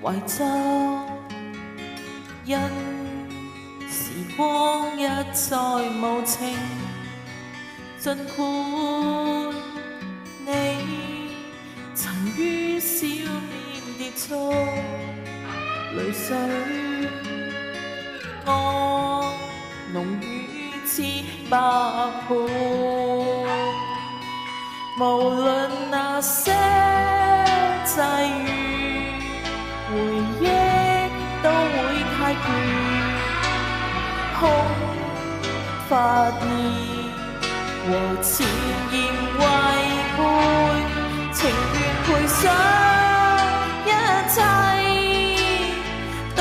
遺作，因時光一再無情，盡管你曾於笑面跌錯淚水，我濃於似百倍，無論那些際遇，回憶都會太攰，空發現和前言違背，情願賠上一切，都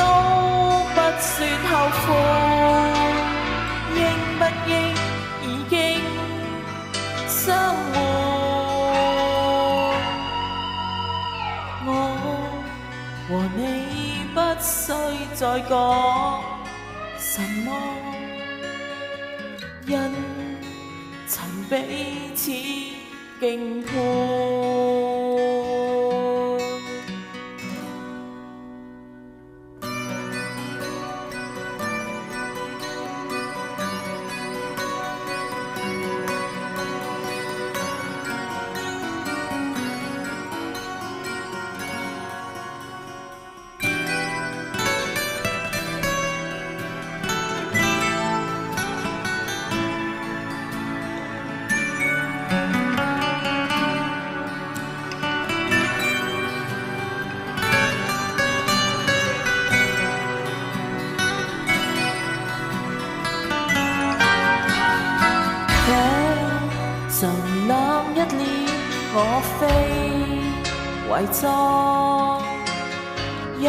不說後悔，應不應已經生活。和你不需再講什麼，因曾彼此敬佩。常冷一臉，我非遺作，因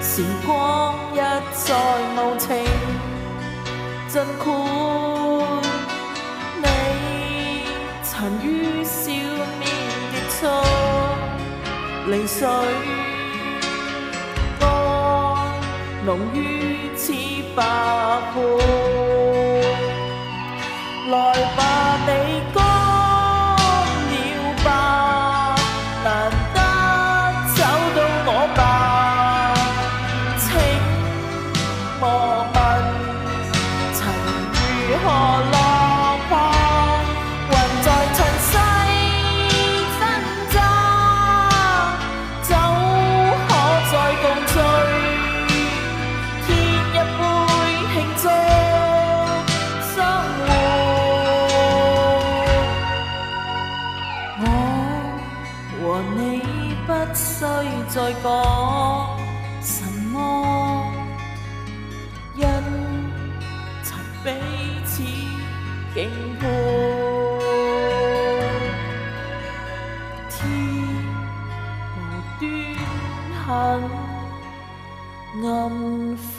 時光一再無情，盡管你曾於笑面跌錯離水，我濃於似百倍。來吧，你乾了吧，難得找到我吧，請莫問曾如何落魄，還在塵世掙扎，酒可再共醉，天一杯慶祝。和你不需再講什麼，因曾彼此敬佩。天無端很暗灰。